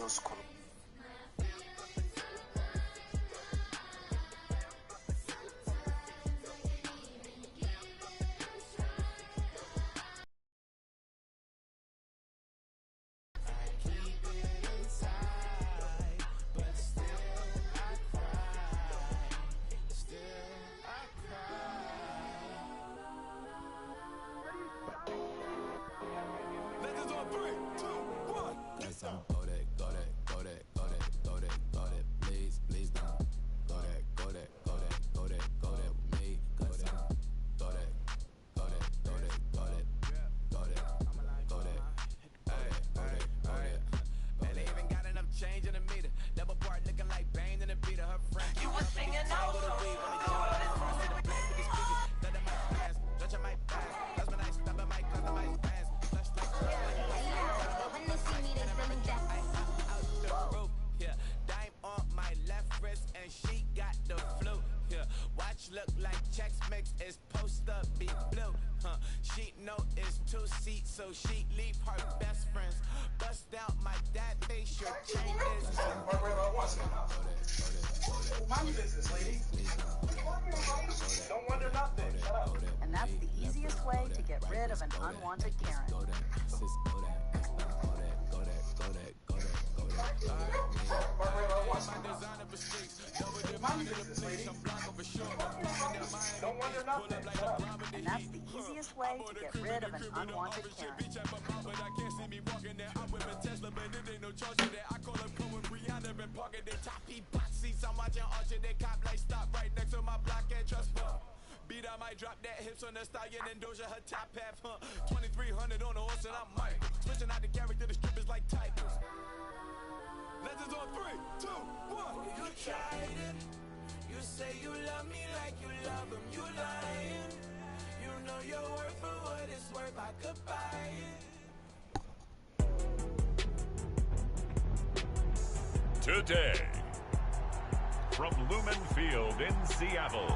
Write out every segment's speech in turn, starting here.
los colores. Look like Chex Mix is post up be blue. She know it's 2 seats, so she leave her best friends. Bust out my dad face, your chain is. My business, lady. Don't wonder nothing. Shut up. And that's the easiest way to get rid of an unwanted Karen. My business, lady. Don't wonder nothing. Shut up. And that's the easiest way to get rid of an unwanted Karen. Beat I might drop that hips on the stallion and Doja her top half, 2300 on the horse and I'm Mike. Switching out the character, the strippers like tigers. Legends on 3, 2, 1. You tried it. You say you love me like you love him. You lying. You know your worth for what it's worth. I could buy it. Today, from Lumen Field in Seattle,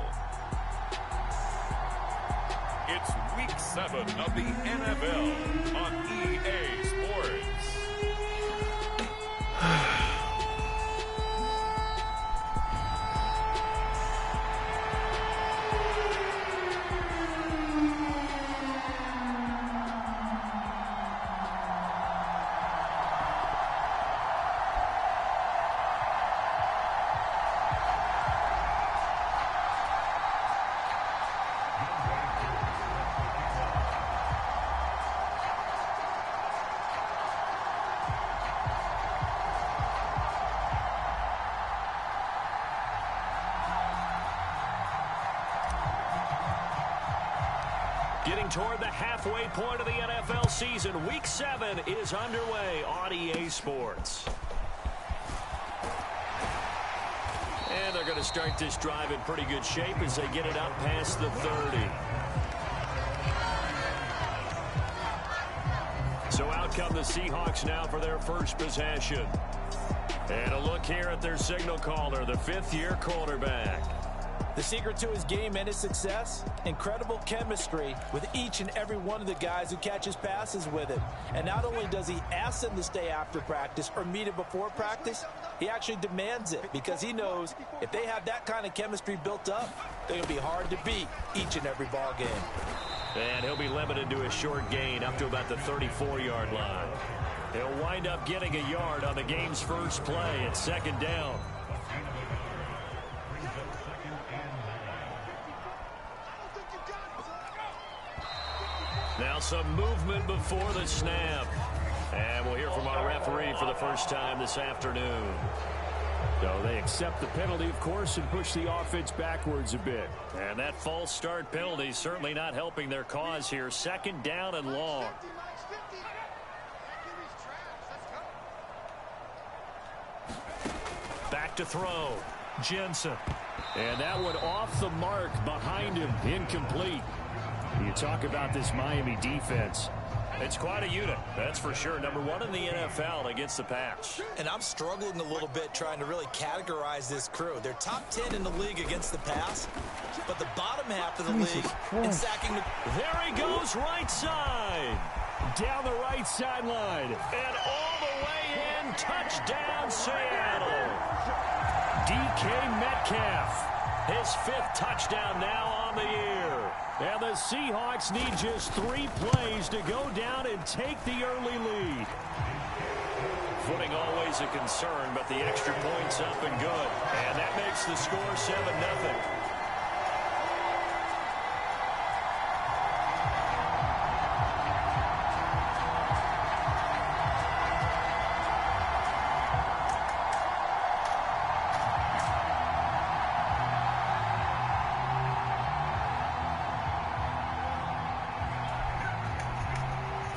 it's Week 7 of the NFL on EA Sports. Getting toward the halfway point of the NFL season, Week 7 is underway on EA Sports. And they're going to start this drive in pretty good shape as they get it out past the 30. So out come the Seahawks now for their first possession. And a look here at their signal caller, the fifth-year quarterback. The secret to his game and his success, incredible chemistry with each and every one of the guys who catches passes with him. And not only does he ask them to stay after practice or meet him before practice, he actually demands it because he knows if they have that kind of chemistry built up, they're going to be hard to beat each and every ball game. And he'll be limited to a short gain up to about the 34-yard line. He'll wind up getting a yard on the game's first play at second down. Now some movement before the snap. And we'll hear from our referee for the first time this afternoon. So they accept the penalty, of course, and push the offense backwards a bit. And that false start penalty certainly not helping their cause here. Second down and long. Back to throw. Jensen. And that one off the mark behind him. Incomplete. You talk about this Miami defense. It's quite a unit, that's for sure. Number 1 in the NFL against the pass. And I'm struggling a little bit trying to really categorize this crew. They're top 10 in the league against the pass, but the bottom half of the league in sacking. There he goes, right side. Down the right sideline. And all the way in touchdown, Seattle. DK Metcalf, his 5th touchdown now on the year. And the Seahawks need just 3 plays to go down and take the early lead. Footing always a concern, but the extra point's up and good. And that makes the score 7-0.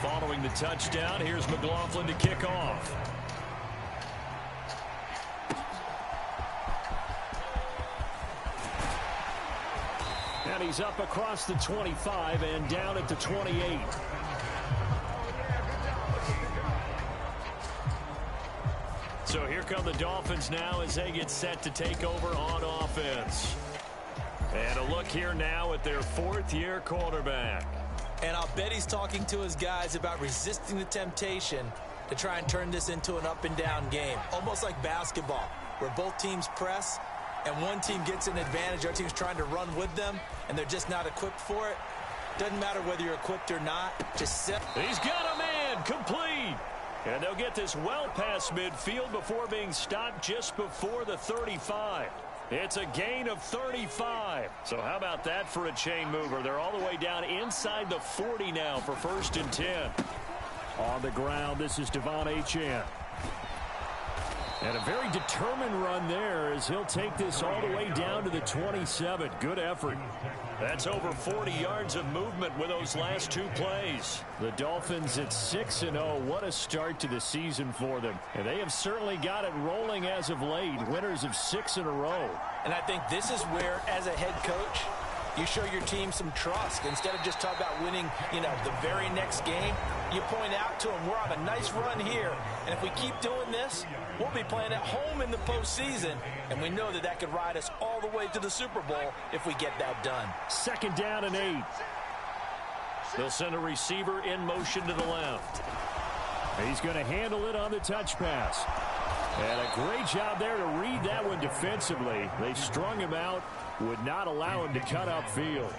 Following the touchdown, here's McLaughlin to kick off. And he's up across the 25 and down at the 28. So here come the Dolphins now as they get set to take over on offense. And a look here now at their 4th-year quarterback. And I'll bet he's talking to his guys about resisting the temptation to try and turn this into an up-and-down game. Almost like basketball, where both teams press, and one team gets an advantage, the other team's trying to run with them, and they're just not equipped for it. Doesn't matter whether you're equipped or not. Just set. He's got a man, complete. And they'll get this well past midfield before being stopped just before the 35. It's a gain of 35. So how about that for a chain mover? They're all the way down inside the 40 now for 1st and 10. On the ground, this is Devon Achane. And a very determined run there as he'll take this all the way down to the 27. Good effort. That's over 40 yards of movement with those last 2 plays. The Dolphins at 6-0. What a start to the season for them. And they have certainly got it rolling as of late. Winners of 6 in a row. And I think this is where, as a head coach, you show your team some trust. Instead of just talking about winning, the very next game, you point out to them, we're on a nice run here. And if we keep doing this, we'll be playing at home in the postseason. And we know that that could ride us all the way to the Super Bowl if we get that done. 2nd down and 8. They'll send a receiver in motion to the left. He's going to handle it on the touch pass. And a great job there to read that one defensively. They strung him out, would not allow him to cut upfield.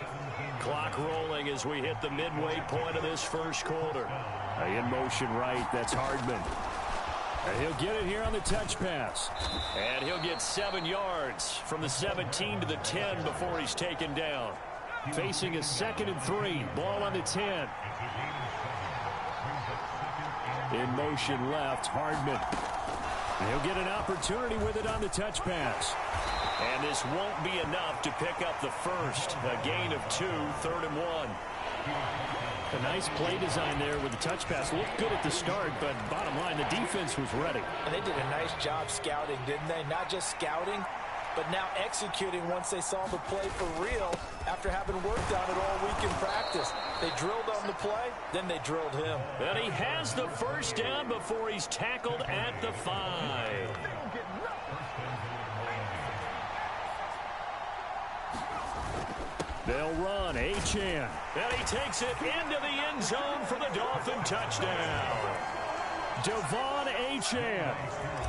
Clock rolling as we hit the midway point of this 1st quarter. In motion right, that's Hardman. And he'll get it here on the touch pass. And he'll get 7 yards from the 17 to the 10 before he's taken down. Facing a 2nd and 3. Ball on the 10. In motion left, Hardman. He'll get an opportunity with it on the touch pass. And this won't be enough to pick up the 1st. A gain of 2, 3rd and 1. A nice play design there with the touch pass. Looked good at the start, but bottom line, the defense was ready. And they did a nice job scouting, didn't they? Not just scouting, but now executing once they saw the play for real after having worked on it all week in practice. They drilled on the play, then they drilled him. And he has the 1st down before he's tackled at the 5. They'll run, Achane. And he takes it into the end zone for the Dolphin touchdown. Devon Achane.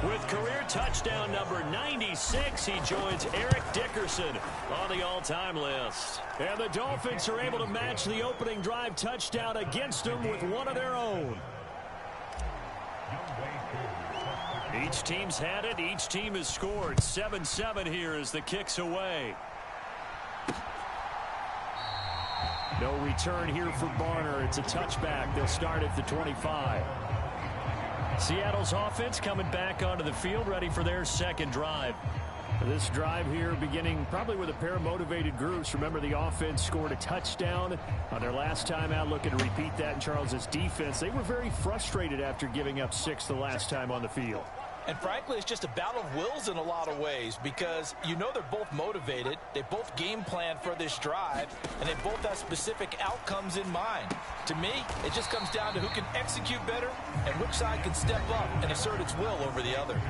With career touchdown number 96, he joins Eric Dickerson on the all-time list. And the Dolphins are able to match the opening drive touchdown against them with one of their own. Each team's had it. Each team has scored. 7-7 here as the kick's away. No return here for Barner. It's a touchback. They'll start at the 25. Seattle's offense coming back onto the field, ready for their 2nd drive. This drive here beginning probably with a pair of motivated groups. Remember, the offense scored a touchdown on their last time out. Looking to repeat that in Charles's defense. They were very frustrated after giving up 6 the last time on the field. And frankly, it's just a battle of wills in a lot of ways because they're both motivated. They both game plan for this drive, and they both have specific outcomes in mind. To me, it just comes down to who can execute better and which side can step up and assert its will over the other.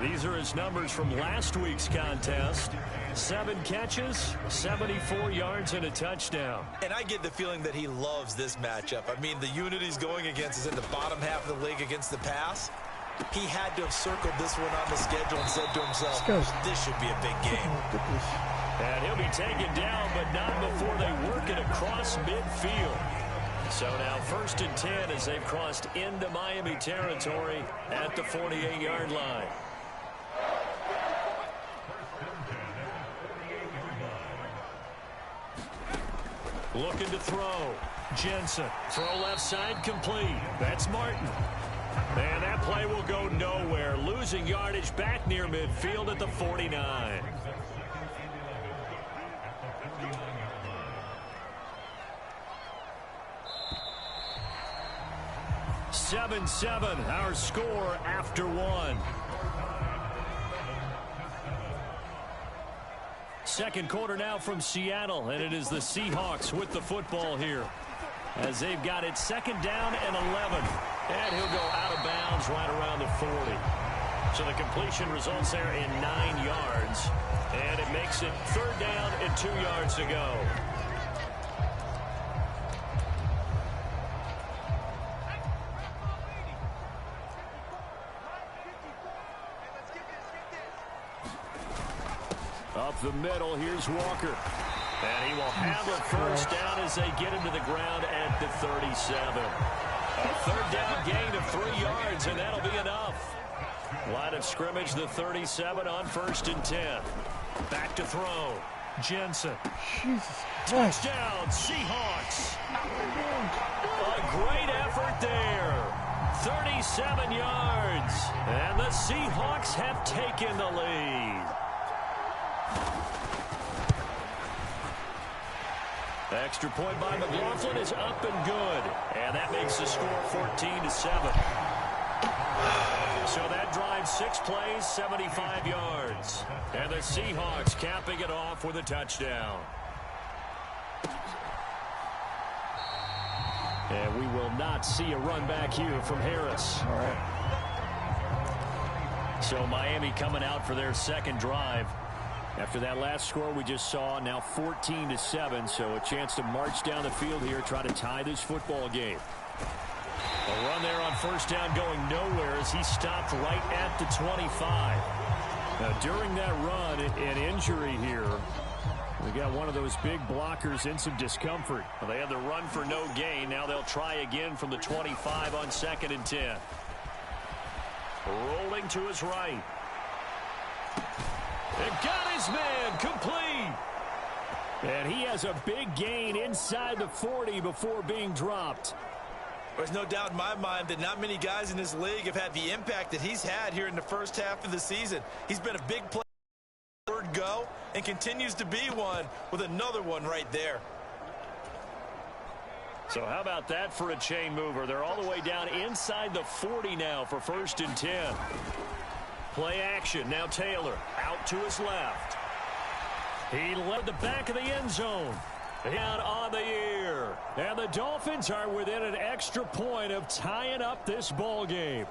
These are his numbers from last week's contest. 7 catches, 74 yards, and a touchdown. And I get the feeling that he loves this matchup. I mean, the unit he's going against is in the bottom half of the league against the pass. He had to have circled this one on the schedule and said to himself, this should be a big game. And he'll be taken down, but not before they work it across midfield. So now 1st and 10 as they've crossed into Miami territory at the 48-yard line. Looking to throw. Jensen. Throw left side complete. That's Martin. And that play will go nowhere. Losing yardage back near midfield at the 49. Seven, our score after 1. Second quarter now from Seattle, and it is the Seahawks with the football here as they've got it 2nd down and 11. And he'll go out of bounds right around the 40. So the completion results there in 9 yards, and it makes it 3rd down and 2 yards to go. Up the middle, here's Walker. And he will have a 1st down as they get him to the ground at the 37. A 3rd down gain of 3 yards, and that'll be enough. Line of scrimmage, the 37 on 1st and 10. Back to throw. Jensen. Touchdown, Seahawks. A great effort there. 37 yards. And the Seahawks have taken the lead. Extra point by McLaughlin is up and good. And that makes the score 14-7. So that drives 6 plays, 75 yards. And the Seahawks capping it off with a touchdown. And we will not see a run back here from Harris. All right. So Miami coming out for their 2nd drive. After that last score we just saw, now 14-7, so a chance to march down the field here, try to tie this football game. A run there on 1st down going nowhere as he stopped right at the 25. Now, during that run, an injury here. We got one of those big blockers in some discomfort. Well, they had the run for no gain. Now they'll try again from the 25 on 2nd and 10. Rolling to his right. And got his man complete. And he has a big gain inside the 40 before being dropped. There's no doubt in my mind that not many guys in this league have had the impact that he's had here in the 1st half of the season. He's been a big player from the 3rd go and continues to be one with another one right there. So how about that for a chain mover? They're all the way down inside the 40 now for 1st and 10. Play action. Now Taylor out to his left. He led the back of the end zone. Down on the ear. And the Dolphins are within an extra point of tying up this ball game.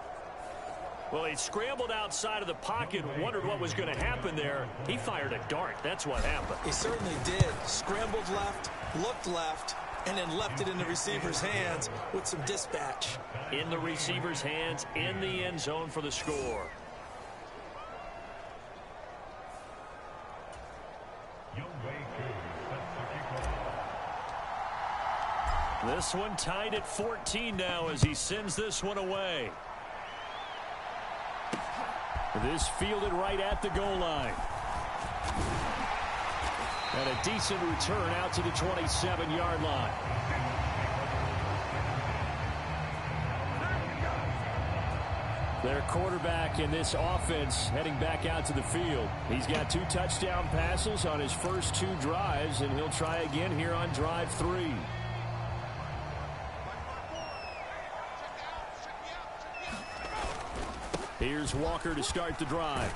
Well, he scrambled outside of the pocket, wondered what was going to happen there. He fired a dart. That's what happened. He certainly did. Scrambled left, looked left, and then left it in the receiver's hands with some dispatch. In the receiver's hands, in the end zone for the score. This one tied at 14 now as he sends this one away. This fielded right at the goal line. And a decent return out to the 27-yard line. Their quarterback in this offense heading back out to the field. He's got 2 touchdown passes on his first 2 drives, and he'll try again here on drive 3. Here's Walker to start the drive.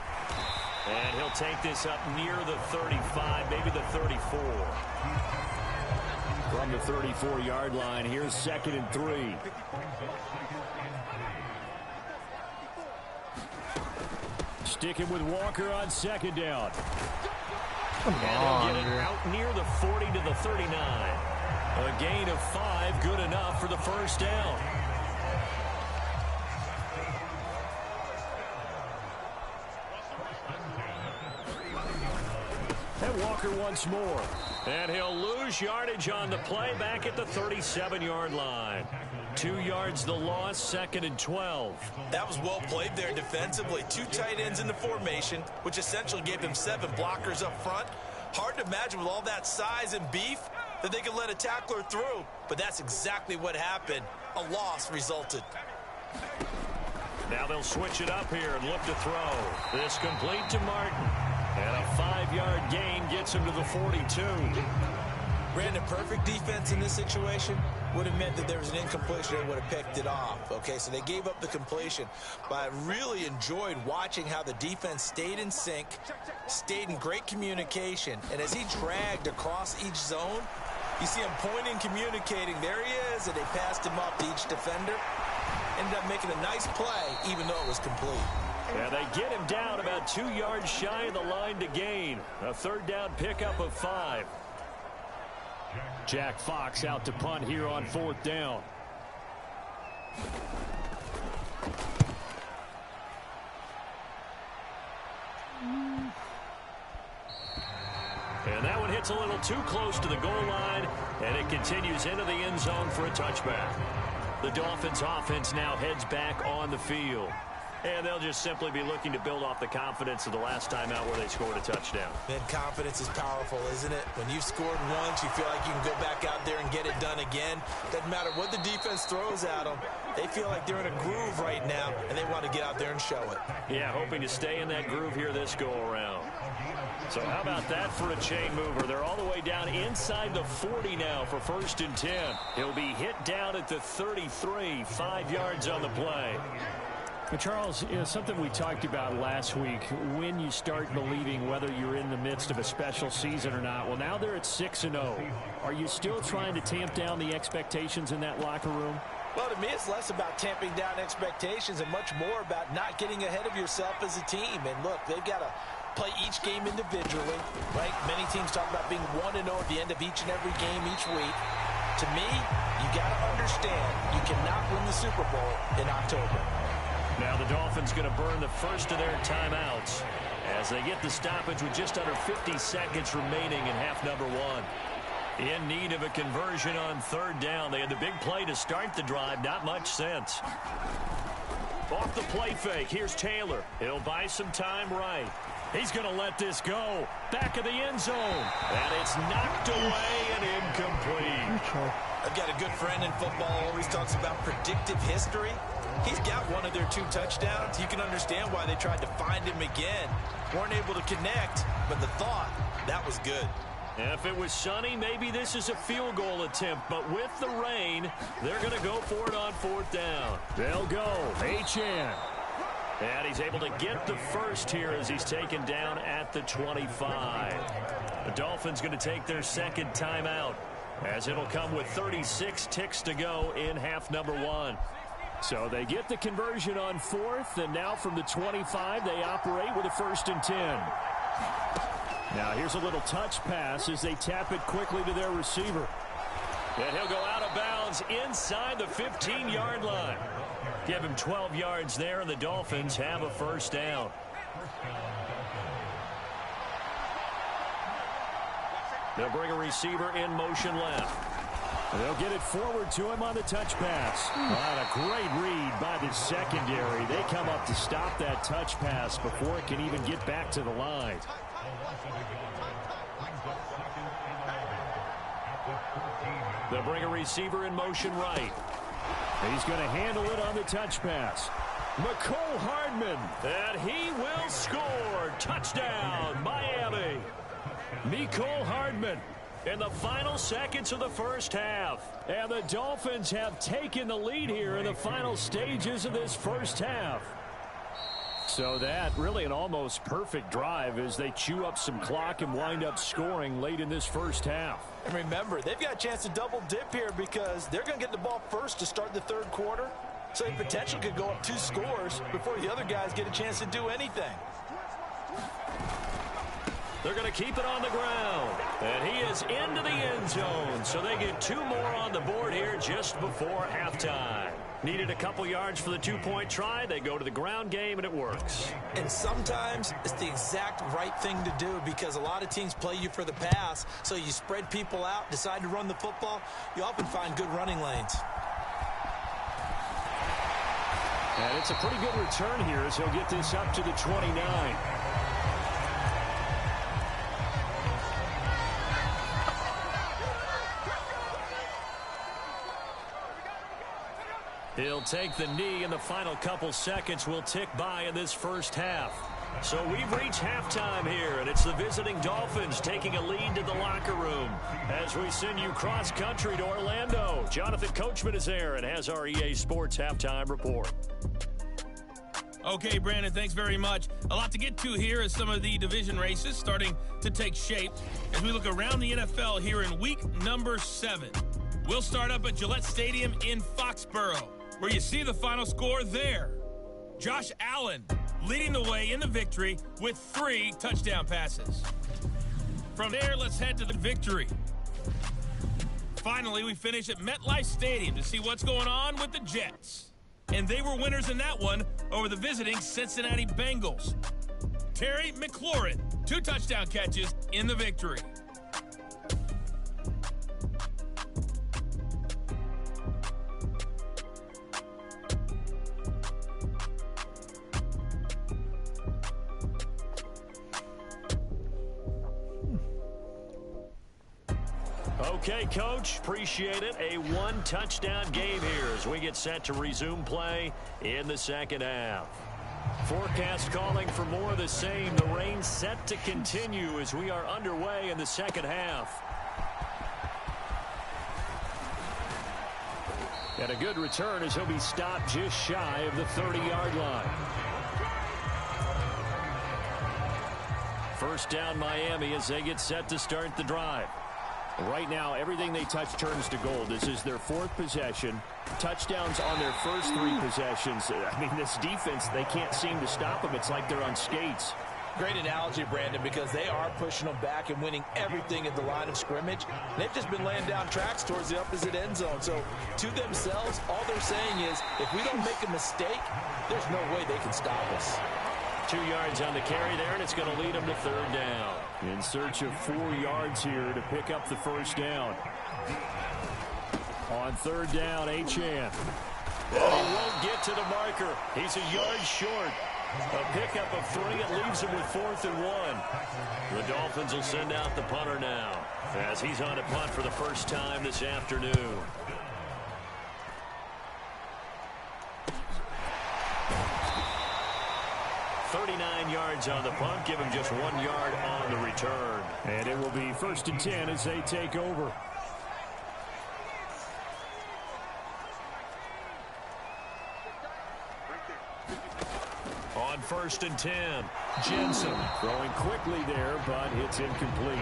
And he'll take this up near the 35, maybe the 34. From the 34-yard line, here's 2nd and 3. Sticking with Walker on second down. Come on, and he'll get it out near the 40 to the 39. A gain of 5, good enough for the first down. And Walker once more. And he'll lose yardage on the play back at the 37-yard line. 2 yards the loss, 2nd and 12. That was well played there defensively. 2 tight ends in the formation, which essentially gave them 7 blockers up front. Hard to imagine with all that size and beef that they could let a tackler through. But that's exactly what happened. A loss resulted. Now they'll switch it up here and look to throw. This complete to Martin. And a 5-yard gain gets him to the 42. Brandon, perfect defense in this situation would have meant that there was an incompletion. They would have picked it off. Okay, so they gave up the completion. But I really enjoyed watching how the defense stayed in sync, stayed in great communication. And as he dragged across each zone, you see him pointing, communicating. There he is, and they passed him up to each defender. Ended up making a nice play, even though it was complete. And they get him down about 2 yards shy of the line to gain. A 3rd down pickup of 5. Jack Fox out to punt here on 4th down. And that one hits a little too close to the goal line, and it continues into the end zone for a touchback. The Dolphins offense now heads back on the field. And they'll just simply be looking to build off the confidence of the last time out where they scored a touchdown. Man, confidence is powerful, isn't it? When you've scored once, you feel like you can go back out there and get it done again. Doesn't matter what the defense throws at them. They feel like they're in a groove right now, and they want to get out there and show it. Yeah, hoping to stay in that groove here this go-around. So how about that for a chain mover? They're all the way down inside the 40 now for 1st and 10. He'll be hit down at the 33, 5 yards on the play. But Charles, something we talked about last week, when you start believing whether you're in the midst of a special season or not. Well, now they're at 6-0. Are you still trying to tamp down the expectations in that locker room? Well, to me, it's less about tamping down expectations and much more about not getting ahead of yourself as a team. And look, they've got to play each game individually, right? Many teams talk about being 1-0 at the end of each and every game each week. To me, you got to understand you cannot win the Super Bowl in October. Now the Dolphins going to burn the first of their timeouts as they get the stoppage with just under 50 seconds remaining in half number 1. In need of a conversion on 3rd down. They had the big play to start the drive. Not much sense. Off the play fake. Here's Taylor. He'll buy some time right. He's going to let this go. Back of the end zone. And it's knocked away and incomplete. I've got a good friend in football, always talks about predictive history. He's got one of their 2 touchdowns. You can understand why they tried to find him again. Weren't able to connect, but the thought, that was good. If it was sunny, maybe this is a field goal attempt. But with the rain, they're going to go for it on 4th down. They'll go. HN. And he's able to get the first here as he's taken down at the 25. The Dolphins going to take their 2nd timeout as it'll come with 36 ticks to go in half number 1. So they get the conversion on 4th, and now from the 25, they operate with a 1st and 10. Now here's a little touch pass as they tap it quickly to their receiver. And he'll go out of bounds inside the 15-yard line. Give him 12 yards there, and the Dolphins have a 1st down. They'll bring a receiver in motion left. They'll get it forward to him on the touch pass. A great read by the secondary. They come up to stop that touch pass before it can even get back to the line. They'll bring a receiver in motion right. He's going to handle it on the touch pass. McCole Hardman, and he will score. Touchdown, Miami. McCole Hardman in the final seconds of the first half. And the Dolphins have taken the lead here in the final stages of this first half. So that really an almost perfect drive as they chew up some clock and wind up scoring late in this first half. And remember, they've got a chance to double dip here because they're going to get the ball first to start the 3rd quarter. so the potential could go up 2 scores before the other guys get a chance to do anything. They're going to keep it on the ground. And he is into the end zone. So they get 2 more on the board here just before halftime. Needed a couple yards for the 2-point try. They go to the ground game, and it works. And sometimes it's the exact right thing to do because a lot of teams play you for the pass. So you spread people out, decide to run the football. You often find good running lanes. And it's a pretty good return here as he'll get this up to the 29. He'll take the knee, and the final couple seconds will tick by in this first half. So we've reached halftime here, and it's the visiting Dolphins taking a lead to the locker room. As we send you cross-country to Orlando, Jonathan Coachman is there and has our EA Sports halftime report. Okay, Brandon, thanks very much. A lot to get to here as some of the division races starting to take shape as we look around the NFL here in week number 7. We'll start up at Gillette Stadium in Foxborough, where you see the final score there. Josh Allen leading the way in the victory with 3 touchdown passes. From there, let's head to the victory. Finally, we finish at MetLife Stadium to see what's going on with the Jets. And they were winners in that one over the visiting Cincinnati Bengals. Terry McLaurin, 2 touchdown catches in the victory. Okay, Coach, appreciate it. A 1-touchdown game here as we get set to resume play in the second half. Forecast calling for more of the same. The rain set to continue as we are underway in the second half. And a good return as he'll be stopped just shy of the 30-yard line. First down, Miami, as they get set to start the drive. Right now, everything they touch turns to gold. This is their 4th possession. Touchdowns on their first 3 possessions. I mean, this defense, they can't seem to stop them. It's like they're on skates. Great analogy, Brandon, because they are pushing them back and winning everything at the line of scrimmage. They've just been laying down tracks towards the opposite end zone. So, to themselves, all they're saying is, if we don't make a mistake, there's no way they can stop us. 2 yards on the carry there, and it's going to lead them to 3rd down. In search of 4 yards here to pick up the first down. On 3rd down, Achane. He won't get to the marker. He's a yard short. A pickup of 3. It leaves him with 4th and 1. The Dolphins will send out the punter now as he's on a punt for the first time this afternoon. .39 yards on the punt, give him just 1 yard on the return. And it will be 1st and 10 as they take over. On 1st and 10, Jensen throwing quickly there, but it's incomplete.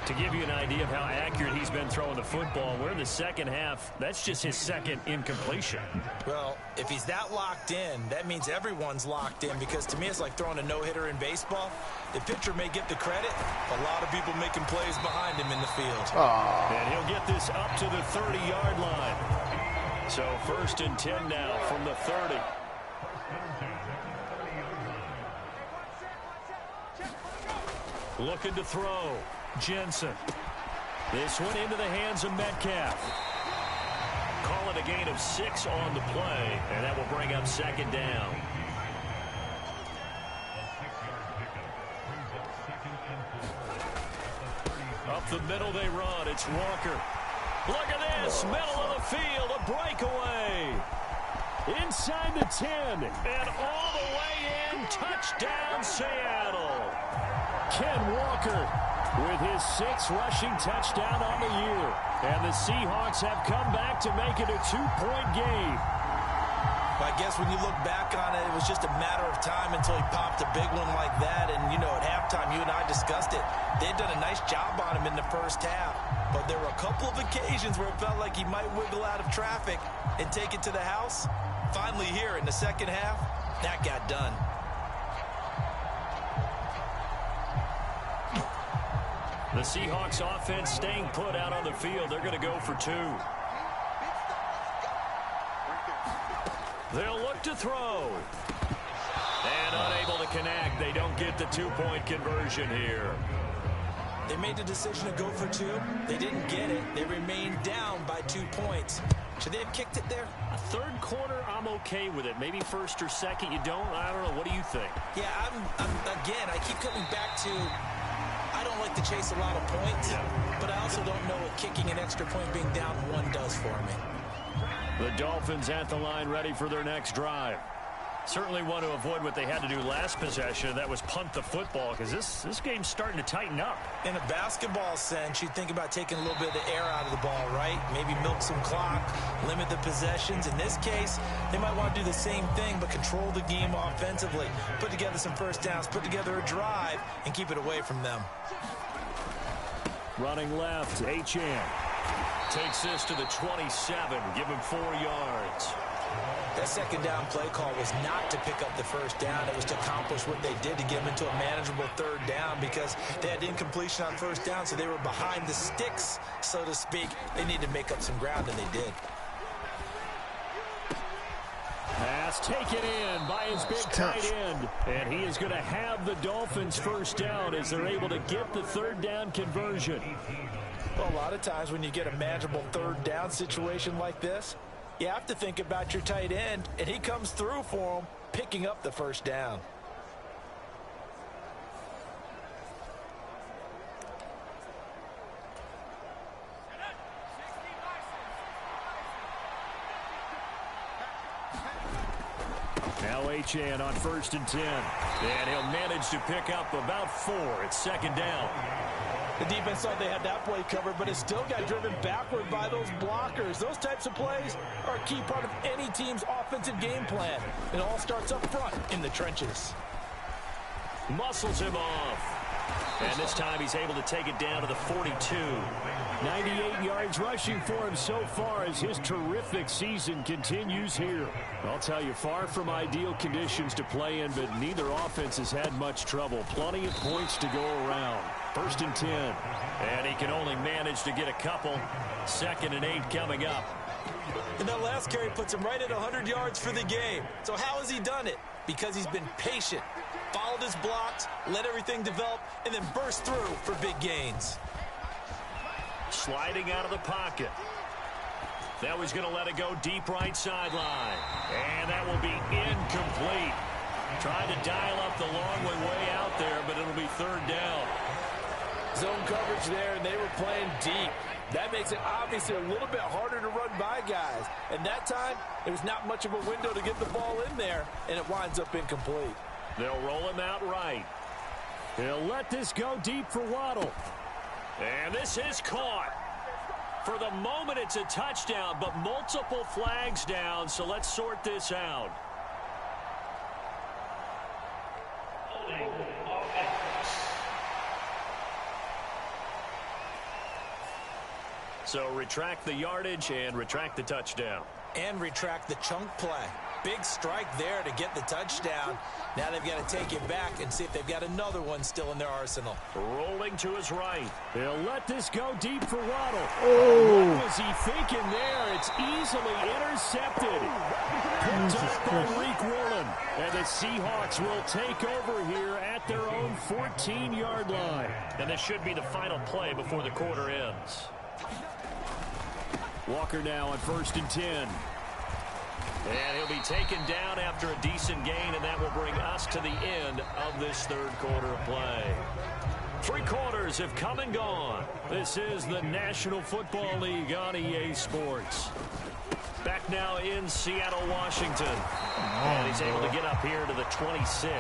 To give you an idea of how accurate he's been throwing the football, we're in the second half. That's just his 2nd incompletion. Well, if he's that locked in, that means everyone's locked in, because to me it's like throwing a no-hitter in baseball. The pitcher may get the credit, a lot of people making plays behind him in the field. And he'll get this up to the 30-yard line. So 1st and 10 now from the 30. Looking to throw. Jensen. This one into the hands of Metcalf. Call it a gain of 6 on the play, and that will bring up 2nd down. Up the middle they run. It's Walker. Look at this. Middle of the field. A breakaway. Inside the 10. And all the way in. Touchdown, Seattle. Ken Walker with his 6th rushing touchdown on the year. And the Seahawks have come back to make it a 2-point game. I guess when you look back on it, it was just a matter of time until he popped a big one like that. And, you know, at halftime, you and I discussed it. They'd done a nice job on him in the first half. But there were a couple of occasions where it felt like he might wiggle out of traffic and take it to the house. finally here in the second half, that got done. The Seahawks offense staying put out on the field. They're going to go for 2. They'll look to throw. And unable to connect. They don't get the 2-point conversion here. They made the decision to go for 2. They didn't get it. They remained down by 2 points. Should they have kicked it there? A third quarter, I'm okay with it. Maybe first or second, you don't. I don't know. What do you think? Yeah, again, I keep coming back to I don't like to chase a lot of points, but I also don't know what kicking an extra point being down 1 does for me. The Dolphins at the line ready for their next drive. Certainly want to avoid what they had to do last possession. That was punt the football, because this game's starting to tighten up. In a basketball sense, you think about taking a little bit of the air out of the ball, right? Maybe milk some clock, limit the possessions. In this case, they might want to do the same thing, but control the game offensively. Put together some first downs, put together a drive, and keep it away from them. Running left, Achane. Takes this to the 27. Give him 4 yards. That second down play call was not to pick up the first down. It was to accomplish what they did to get them into a manageable third down because they had incompletion on first down, so they were behind the sticks, so to speak. They needed to make up some ground, and they did. Pass taken in by his big tight end. And he is going to have the Dolphins first down as they're able to get the third down conversion. Well, a lot of times when you get a manageable third down situation like this, you have to think about your tight end, and he comes through for him, picking up the first down. Now Achane on 1st and 10. And he'll manage to pick up about 4. It's second down. The defense thought they had that play covered, but it still got driven backward by those blockers. Those types of plays are a key part of any team's offensive game plan. It all starts up front in the trenches. Muscles him off. And this time he's able to take it down to the 42. 98 yards rushing for him so far as his terrific season continues here. I'll tell you, far from ideal conditions to play in, but neither offense has had much trouble. Plenty of points to go around. 1st and 10. And he can only manage to get a couple. 2nd and 8 coming up. And that last carry puts him right at 100 yards for the game. So how has he done it? Because he's been patient, followed his blocks, let everything develop, and then burst through for big gains. Sliding out of the pocket. Now he's going to let it go deep right sideline. And that will be incomplete. Trying to dial up the long way out there, but it'll be 3rd down. Zone coverage there, and they were playing deep. That makes it obviously a little bit harder to run by guys. And that time, there was not much of a window to get the ball in there, and it winds up incomplete. They'll roll him out right. He'll let this go deep for Waddle. And this is caught. For the moment, it's a touchdown, but multiple flags down, so let's sort this out. So retract the yardage and retract the touchdown. And retract the chunk play. Big strike there to get the touchdown. Now they've got to take it back and see if they've got another one still in their arsenal. Rolling to his right. He'll let this go deep for Waddle. Oh. What was he thinking there? It's easily intercepted. Picked up by Reek Woolen. And the Seahawks will take over here at their own 14-yard line. And this should be the final play before the quarter ends. Walker now on 1st and 10. And he'll be taken down after a decent gain, and that will bring us to the end of this 3rd quarter of play. 3 quarters have come and gone. This is the National Football League on EA Sports. Back now in Seattle, Washington. And he's able to get up here to the 26.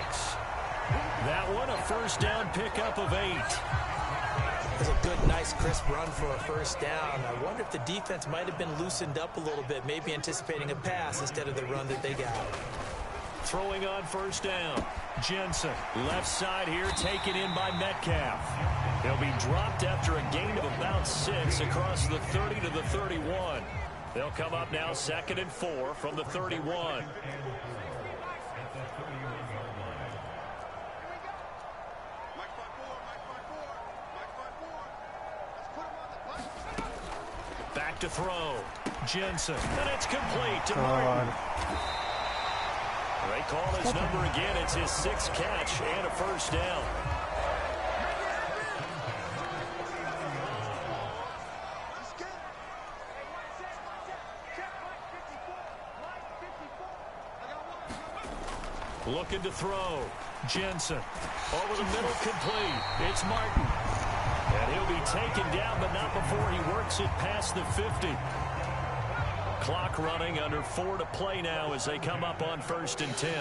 That one, a first down pickup of 8. It was a good, nice, crisp run for a first down. I wonder if the defense might have been loosened up a little bit, maybe anticipating a pass instead of the run that they got. Throwing on first down. Jensen, left side here, taken in by Metcalf. He'll be dropped after a gain of about 6 across the 30 to the 31. They'll come up now 2nd and 4 from the 31. Back to throw. Jensen. And it's complete to Martin. They call his number again. It's his 6th catch and a first down. Looking to throw. Jensen. Over the middle, complete. It's Martin. And he'll be taken down, but not before he works it past the 50. Clock running, under 4 to play now as they come up on 1st and 10.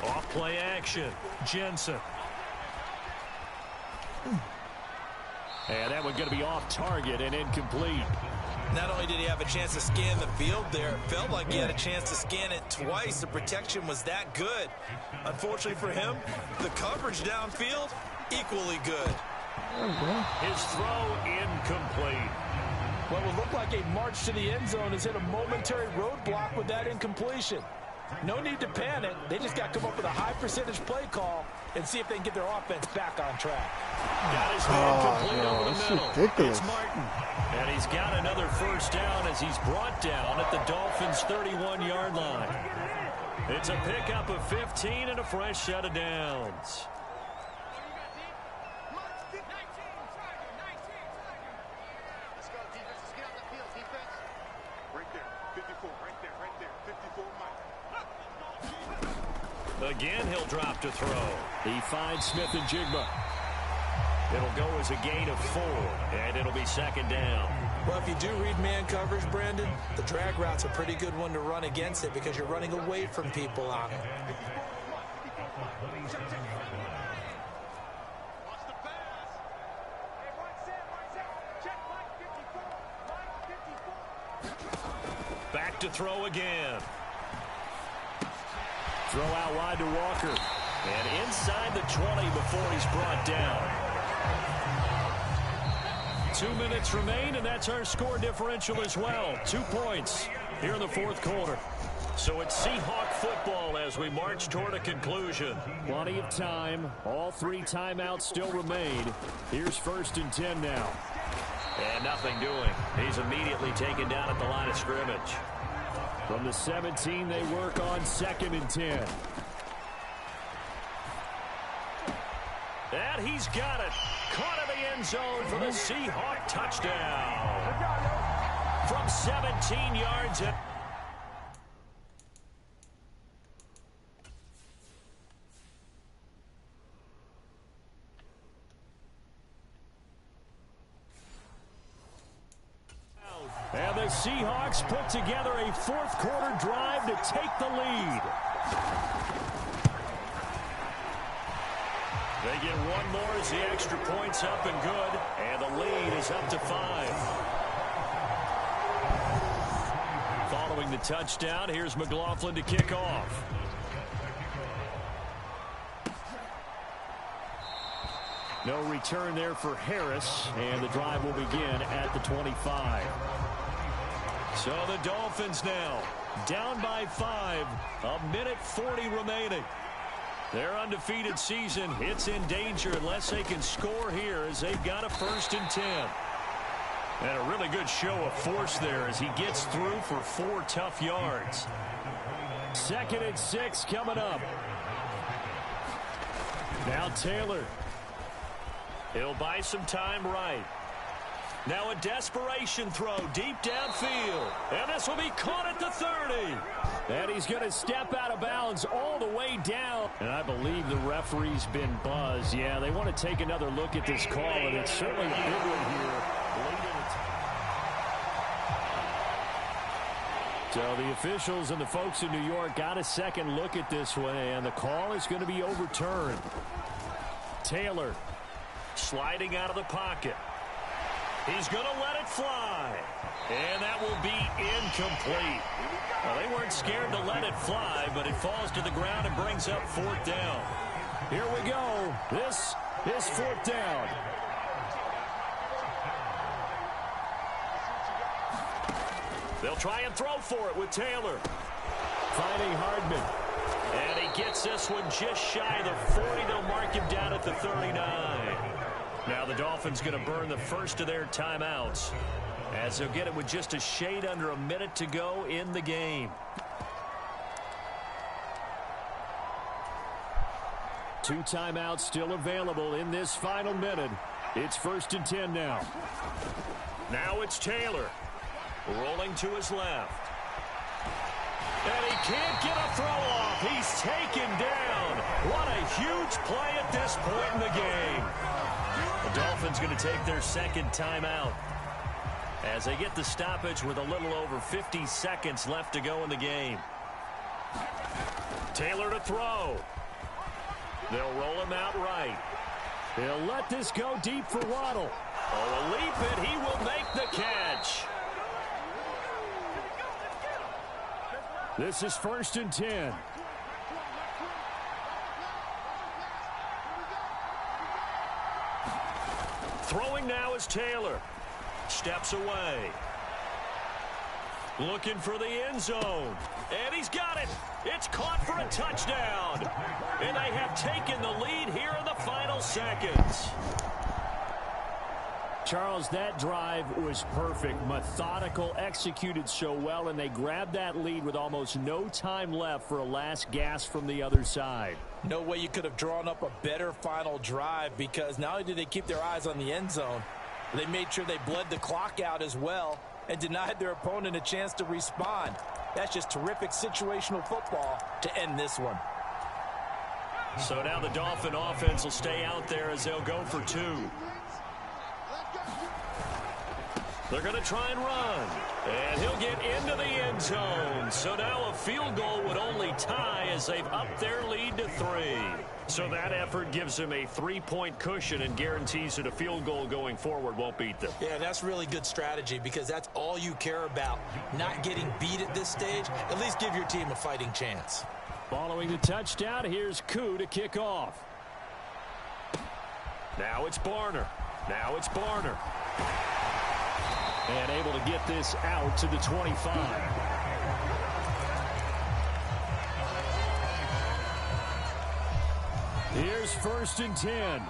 Off play action. Jensen. And that one's going to be off target and incomplete. Not only did he have a chance to scan the field there, it felt like he had a chance to scan it twice. The protection was that good. Unfortunately for him, the coverage downfield, equally good. His throw incomplete. What would look like a march to the end zone has hit a momentary roadblock with that incompletion. No need to panic. They just got to come up with a high percentage play call and see if they can get their offense back on track. Got his man complete over the middle. Ridiculous. It's Martin. And he's got another first down as he's brought down at the Dolphins' 31-yard line. It's a pickup of 15 and a fresh set of downs. Again, he'll drop to throw. He finds Smith and Jigba. It'll go as a gain of 4, and it'll be 2nd down. Well, if you do read man coverage, Brandon, the drag route's a pretty good one to run against it because you're running away from people on it. Back to throw again. Throw out wide to Walker. And inside the 20 before he's brought down. 2 minutes remain, and that's our score differential as well. 2 points here in the 4th quarter. So it's Seahawk football as we march toward a conclusion. Plenty of time. All 3 timeouts still remain. Here's 1st and 10 now. And nothing doing. He's immediately taken down at the line of scrimmage. From the 17, they work on 2nd and 10. And he's got it. Caught in the end zone for the Seahawk touchdown. From 17 yards. And the Seahawks put together a 4th quarter drive to take the lead. They get one more as the extra point's up and good. And the lead is up to 5. Following the touchdown, here's McLaughlin to kick off. No return there for Harris, and the drive will begin at the 25. So the Dolphins now down by 5, a minute 40 remaining. Their undefeated season, it's in danger unless they can score here as they've got a 1st and 10. And a really good show of force there as he gets through for 4 tough yards. 2nd and 6 coming up. Now Taylor. He'll buy some time right. Now a desperation throw deep downfield. And this will be caught at the 30. And he's going to step out of bounds all the way down. And I believe the referee's been buzzed. Yeah, they want to take another look at this call, and it's certainly a big one here. So the officials and the folks in New York got a second look at this one, and the call is going to be overturned. Taylor sliding out of the pocket. He's going to let it fly. And that will be incomplete. Well, they weren't scared to let it fly, but it falls to the ground and brings up 4th down. Here we go. This is 4th down. They'll try and throw for it with Taylor. Finding Hardman. And he gets this one just shy of the 40. They'll mark him down at the 39. Now the Dolphins going to burn the first of their timeouts, as they'll get it with just a shade under a minute to go in the game. 2 timeouts still available in this final minute. It's 1st and 10 now. Now it's Taylor rolling to his left. And he can't get a throw off. He's taken down. What a huge play at this point in the game. The Dolphins going to take their second timeout as they get the stoppage with a little over 50 seconds left to go in the game. Taylor to throw. They'll roll him out right. They'll let this go deep for Waddle. Oh, a leap, and he will make the catch. This is 1st and 10. Throwing now is Taylor. Steps away. Looking for the end zone. And he's got it. It's caught for a touchdown. And they have taken the lead here in the final seconds. Charles, that drive was perfect. Methodical, executed so well, and they grabbed that lead with almost no time left for a last gasp from the other side. No way you could have drawn up a better final drive, because not only did they keep their eyes on the end zone, they made sure they bled the clock out as well and denied their opponent a chance to respond. That's just terrific situational football to end this one. So now the Dolphin offense will stay out there as they'll go for 2. They're going to try and run. And he'll get into the end zone. So now a field goal would only tie as they've upped their lead to 3. So that effort gives them a 3-point cushion and guarantees that a field goal going forward won't beat them. Yeah, that's really good strategy, because that's all you care about. Not getting beat at this stage. At least give your team a fighting chance. Following the touchdown, here's Koo to kick off. Now it's Barner. Now it's Barner. And able to get this out to the 25. Here's 1st and 10.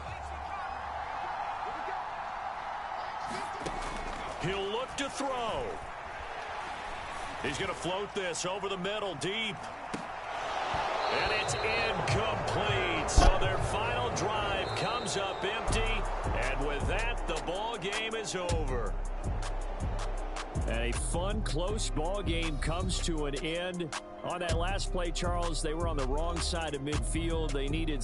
He'll look to throw. He's going to float this over the middle deep. And it's incomplete. So their final drive comes up empty. And with that, the ball game is over. And a fun, close ball game comes to an end. On that last play, Charles, they were on the wrong side of midfield. They needed